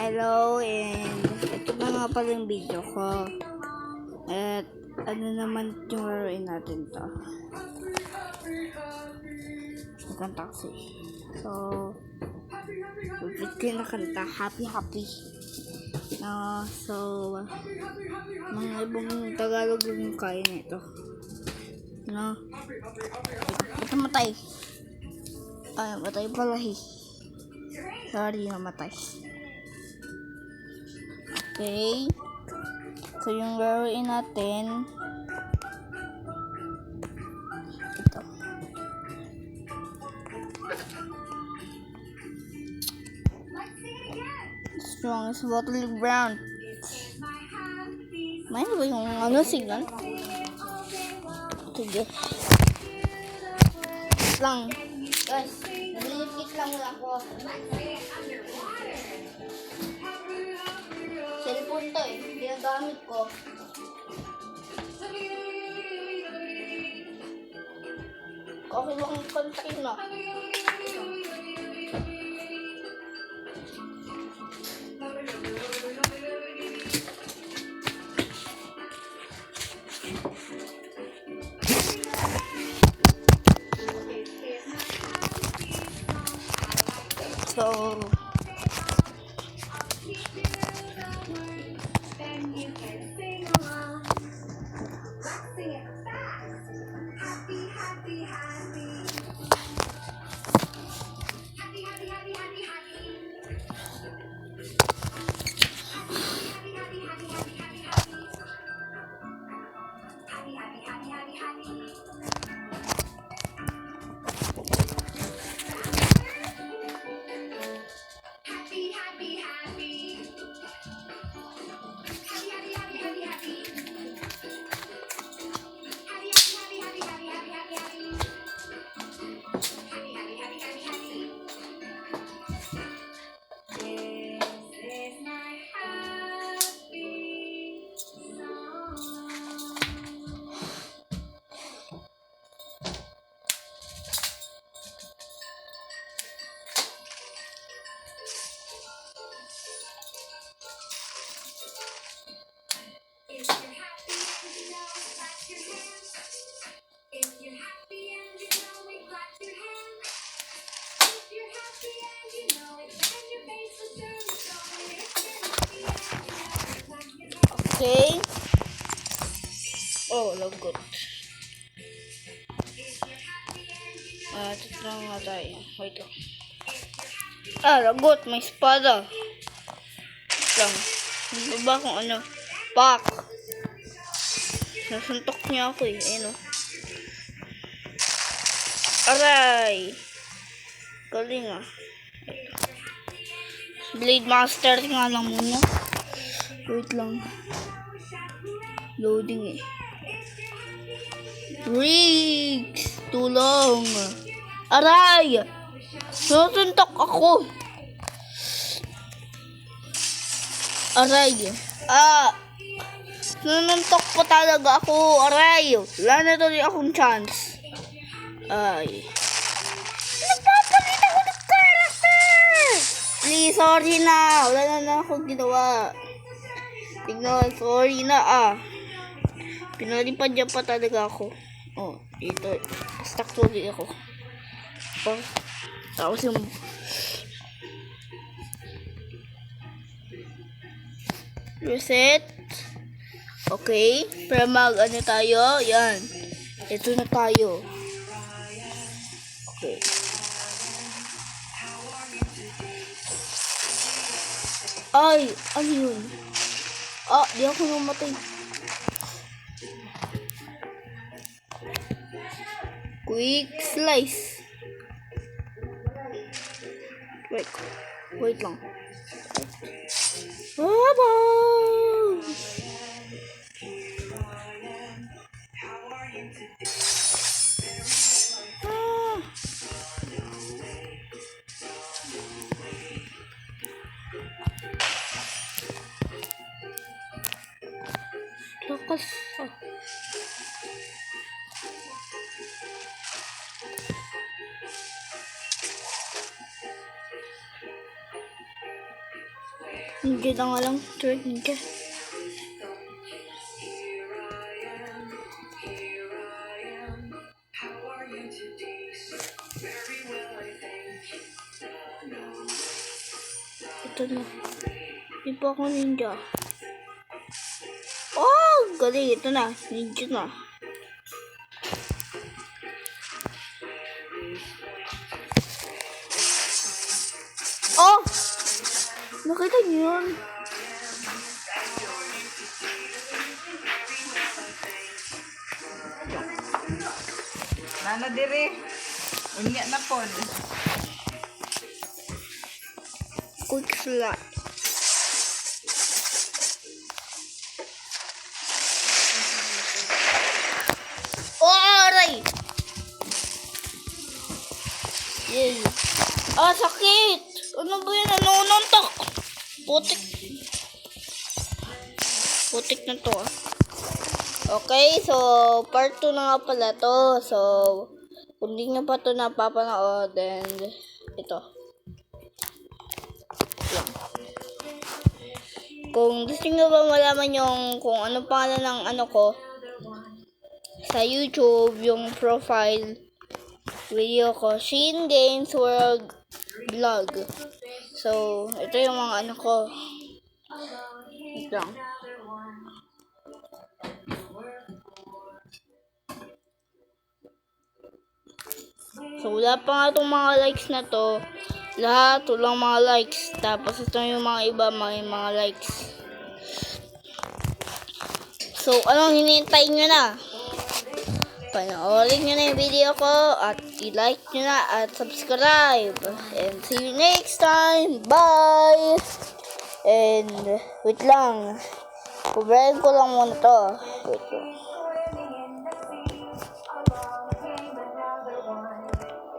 Hello, and ito na nga pala yung video ko. At ano naman yung laruin natin to? Magkanta kasi. So, bit ko yung nakanta. Happy. So, mga ibang Tagalog yung kaya nito. No? Ito matay. Ay, matay pala eh. Sorry, namatay. Okay. So, yung laruin natin, ito. Strong as bottle brown. May ba yung signal? Sige. Lang. Guys, nalilipit lang ako. Cellphone to eh. Ginagamit ko. Okay bang kontakin mo? So, okay. Oh, lagot. Ito lang nga tayo. Wait lang. Lagot. May espada. Wait lang. Hindi ba kung ano? Pak! Nasuntok niya ako eh. Ayun o. Aray! Galing ah. Blade Master nga lang muna. Wait lang. Loading eh. Riggs! Tulong! Aray! Nasuntok ako! Aray! Nanuntok pa talaga ako! Aray! Wala na tuloy akong chance. Ay. Nagpapalit ako ng character! Please, sorry na. Wala na akong ginawa. Tignan, sorry na Pinalipad niya pa talaga ako. Oh, ito. Stuck tuloy ako. Oh, tapos yung reset. Okay. Para ano tayo. Yan. Ito na tayo. Okay. Ay, ano yun? Di ako namatay. Quick slice. Wait lang. Lakas. Hindi na nga lang. Hindi. Ito na. Di pa ako ninja. Oh! Galing. Ito na. Ninja na. Oh! Nakita niyo yun? Nana dire. Unya na pod. Quick slot. Oh, aray! Yay. Ah, sakit! Ano ba yun? Nanununtok! Putik. Putik na to ah. Okay, so part 2 na nga pala to. So, kung di nyo pa to napapanood, then ito. Yan. Kung gusto nyo ba malaman yung kung ano pangalan ng ano ko sa YouTube, yung profile video ko, Shin Games World Vlog. So, ito yung mga ano ko. Ito lang. So, wala pa nga itong mga likes na to. Lahat, walang mga likes. Tapos, ito yung mga iba, may mga likes. So, anong hinihintay nyo na? Panoorin nyo na yung video ko at i-like nyo na at subscribe. And see you next time. Bye! And, wait lang. Kubrahin ko lang muna to. Wait lang.